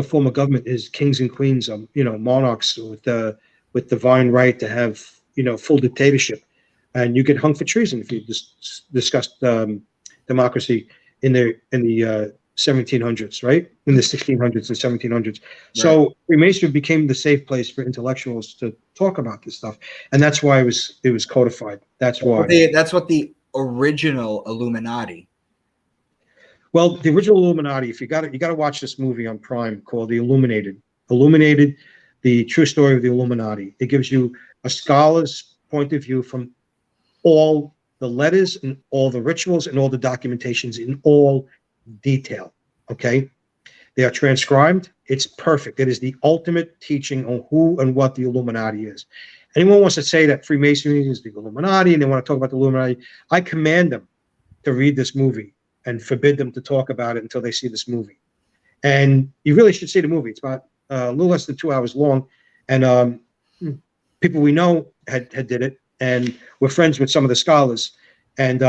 form of government is kings and queens, monarchs with divine right to have, full dictatorship, and you get hung for treason if you discuss democracy in the 1700s, right? In the 1600s and 1700s. Right. So Freemasonry became the safe place for intellectuals to talk about this stuff, and that's why it was codified. That's why. That's what the original Illuminati. Well, the original Illuminati, you got to watch this movie on Prime called The Illuminated, the true story of the Illuminati. It gives you a scholar's point of view from all the letters and all the rituals and all the documentations in all detail. Okay? They are transcribed. It's perfect. It is the ultimate teaching on who and what the Illuminati is. Anyone wants to say that Freemasonry is the Illuminati and they want to talk about the Illuminati, I command them to read this movie and forbid them to talk about it until they see this movie. And you really should see the movie. It's about a little less than 2 hours long. And people we know had did it. And we're friends with some of the scholars. And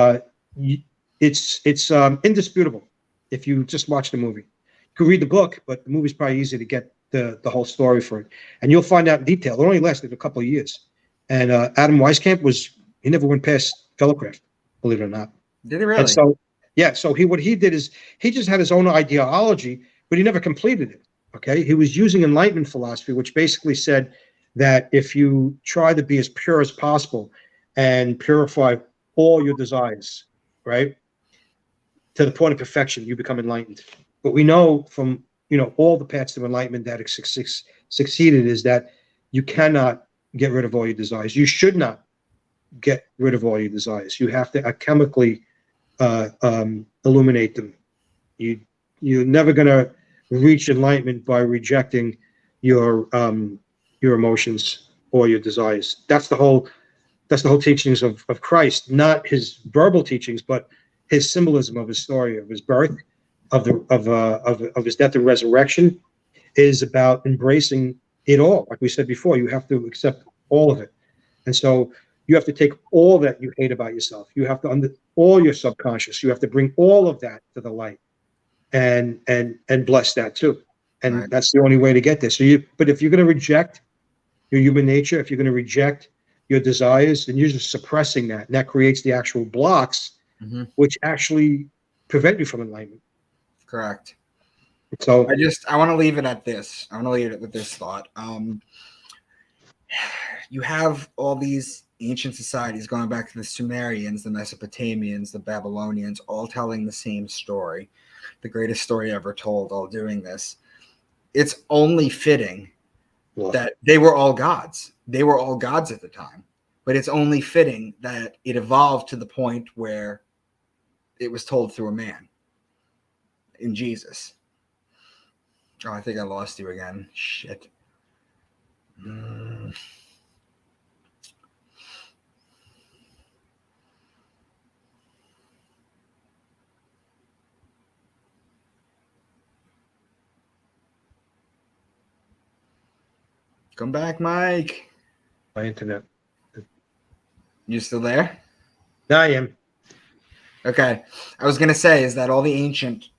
it's indisputable if you just watch the movie. You can read the book, but the movie's probably easy to get the whole story for it. And you'll find out in detail. It only lasted a couple of years. And Adam Weishaupt he never went past fellowcraft, believe it or not. Did he really? And so, yeah, so what he did is he just had his own ideology, but he never completed it. Okay, he was using Enlightenment philosophy, which basically said that if you try to be as pure as possible and purify all your desires, right, to the point of perfection, you become enlightened. But we know from all the paths to enlightenment that succeeded is that you cannot get rid of all your desires. You should not get rid of all your desires. You have to chemically illuminate them. You're never going to reach enlightenment by rejecting your emotions or your desires. That's the whole teachings of Christ, not his verbal teachings, but his symbolism of his story, of his birth, of his death and resurrection, is about embracing it all. Like we said before, you have to accept all of it, and so you have to take all that you hate about yourself. You have to all your subconscious. You have to bring all of that to the light, and bless that too. And right. That's the only way to get there. But if you're going to reject your human nature, if you're going to reject your desires, then you're just suppressing that, and that creates the actual blocks, which actually prevent you from enlightenment. Correct. So I want to leave it at this. I want to leave it with this thought. You have all these ancient societies, going back to the Sumerians, the Mesopotamians, the Babylonians, all telling the same story, the greatest story ever told, all doing this. It's only fitting that they were all gods. They were all gods at the time. But it's only fitting that it evolved to the point where it was told through a man in Jesus. Oh, I think I lost you again. Shit. Come back, Mike. My internet. You still there? I am. Okay. I was going to say is that all the ancient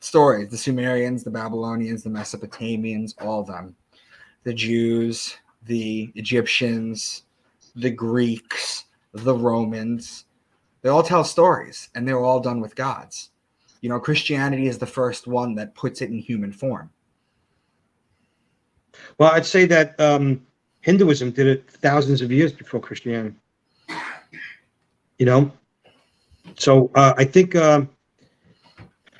stories, the Sumerians, the Babylonians, the Mesopotamians, all of them, the Jews, the Egyptians, the Greeks, the Romans, they all tell stories, and they're all done with gods. You know, Christianity is the first one that puts it in human form. Well, I'd say that Hinduism did it thousands of years before Christianity. You know, so I think I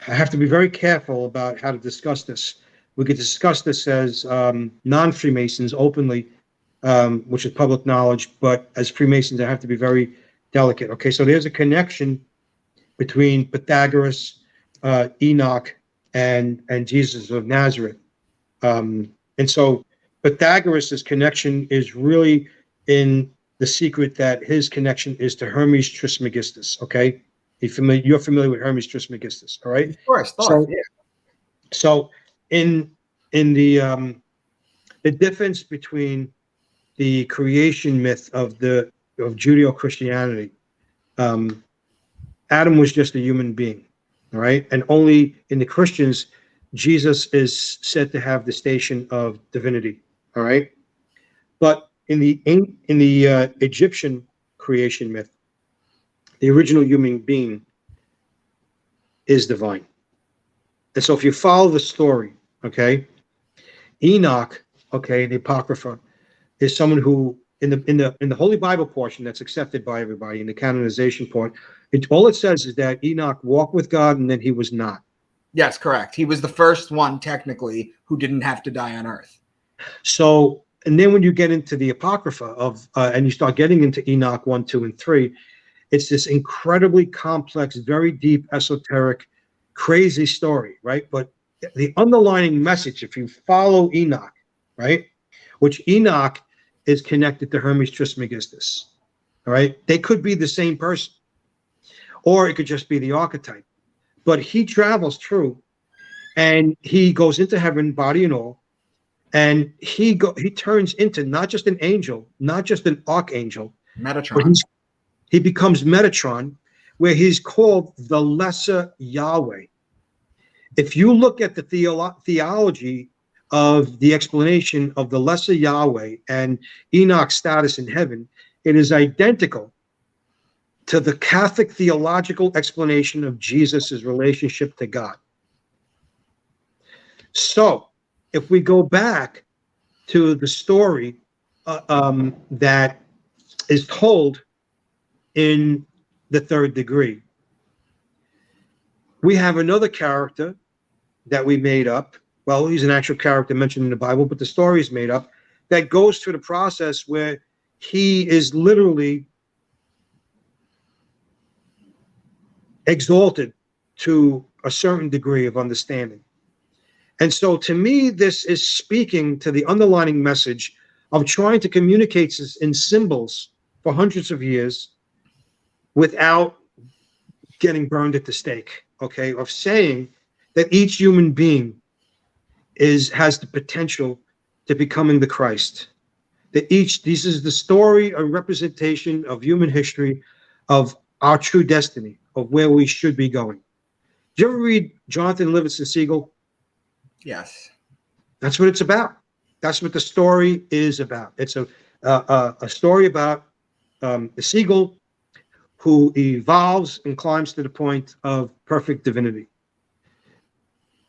have to be very careful about how to discuss this. We could discuss this as non-Freemasons openly, which is public knowledge, but as Freemasons, I have to be very delicate. Okay, so there's a connection between Pythagoras, Enoch, and Jesus of Nazareth. And so Pythagoras' connection is really in the secret that his connection is to Hermes Trismegistus. Okay, you're familiar with Hermes Trismegistus, all right? Of course. So in the difference between the creation myth of Judeo-Christianity, Adam was just a human being, all right? And only in the Christians, Jesus is said to have the station of divinity, all right? But in the Egyptian creation myth, the original human being is divine. And so if you follow the story, okay, Enoch, okay, the Apocrypha, is someone who in the Holy Bible portion that's accepted by everybody in the canonization part, all it says is that Enoch walked with God and then he was not. Yes, correct. He was the first one technically who didn't have to die on earth. So, and then when you get into the Apocrypha of and you start getting into Enoch 1, 2, and 3, it's this incredibly complex, very deep, esoteric, crazy story, right? But the underlying message, if you follow Enoch, right, which Enoch is connected to Hermes Trismegistus, all right? They could be the same person, or it could just be the archetype. But he travels through, and he goes into heaven, body and all, and he turns into not just an angel, not just an archangel, Metatron. but he becomes Metatron, where he's called the Lesser Yahweh. If you look at the theology of the explanation of the Lesser Yahweh and Enoch's status in heaven, it is identical to the Catholic theological explanation of Jesus' relationship to God. So, if we go back to the story that is told in the Third Degree, we have another character that we made up. Well, he's an actual character mentioned in the Bible, but the story is made up, that goes through the process where he is literally exalted to a certain degree of understanding. And so to me, this is speaking to the underlying message of trying to communicate in symbols for hundreds of years without getting burned at the stake, okay, of saying that each human being has the potential to becoming the Christ. That this is the story, a representation of human history, of our true destiny, of where we should be going. Did you ever read Jonathan Livingston Seagull? Yes. That's what it's about. That's what the story is about. It's a story about the seagull who evolves and climbs to the point of perfect divinity.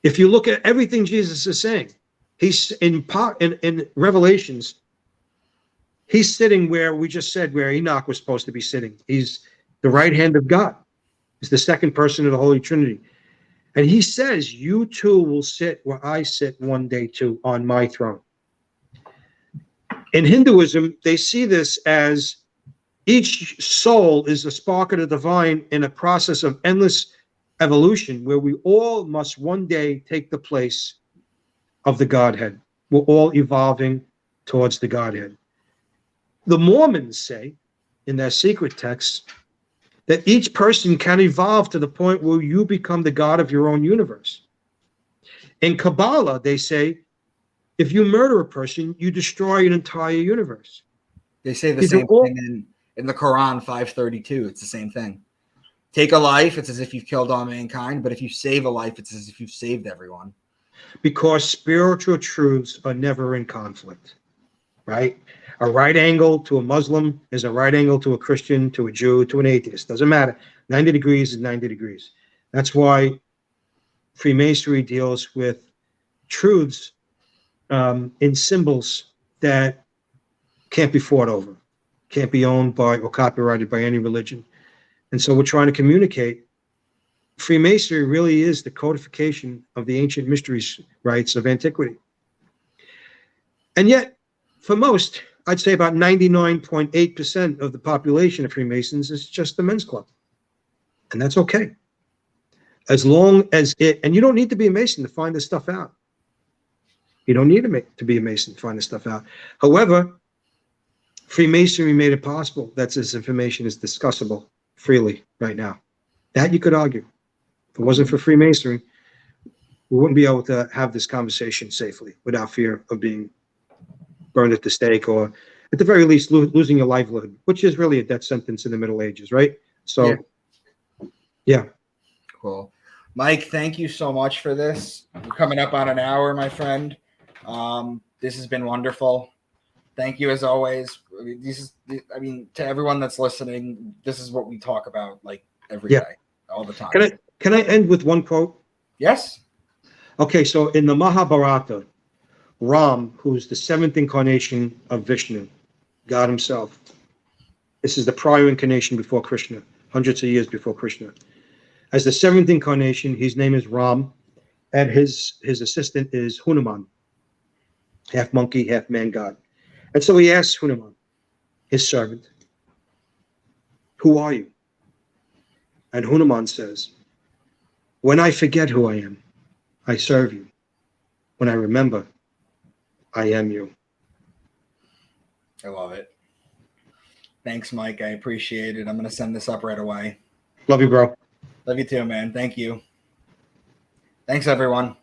If you look at everything Jesus is saying, he's in Revelations, He's sitting where we just said where Enoch was supposed to be sitting. He's the right hand of God. He's the second person of the Holy Trinity. And he says, you too will sit where I sit one day too on my throne. In Hinduism, they see this as each soul is a spark of the divine in a process of endless evolution where we all must one day take the place of the Godhead. We're all evolving towards the Godhead. The Mormons say in their secret texts that each person can evolve to the point where you become the God of your own universe. In Kabbalah, they say, if you murder a person, you destroy an entire universe. They say the same thing in the Quran 532. It's the same thing. Take a life, it's as if you've killed all mankind, but if you save a life, it's as if you've saved everyone. Because spiritual truths are never in conflict, right? A right angle to a Muslim is a right angle to a Christian, to a Jew, to an atheist. Doesn't matter. 90 degrees is 90 degrees. That's why Freemasonry deals with truths in symbols that can't be fought over, can't be owned by or copyrighted by any religion. And so we're trying to communicate. Freemasonry really is the codification of the ancient mysteries rites of antiquity. And yet, for most, I'd say about 99.8% of the population of Freemasons is just the men's club. And that's okay. As long as and you don't need to be a Mason to find this stuff out. You don't need to be a Mason to find this stuff out. However, Freemasonry made it possible that this information is discussable freely right now. That you could argue. If it wasn't for Freemasonry, we wouldn't be able to have this conversation safely without fear of being burned at the stake or at the very least losing your livelihood, which is really a death sentence in the Middle Ages, right? So, yeah. Cool. Mike, thank you so much for this. We're coming up on an hour, my friend. This has been wonderful. Thank you as always. I mean, to everyone that's listening, this is what we talk about like every day, all the time. Can I end with one quote? Yes. Okay, so in the Mahabharata, Ram, who's the seventh incarnation of Vishnu, God himself. This is the prior incarnation before Krishna, hundreds of years before Krishna. As the seventh incarnation, his name is Ram, and his assistant is Hanuman, half monkey, half man god. And so he asks Hanuman, his servant, who are you? And Hanuman says, when I forget who I am, I serve you. When I remember, I am you. I love it. Thanks, Mike. I appreciate it. I'm going to send this up right away. Love you, bro. Love you too, man. Thank you. Thanks, everyone.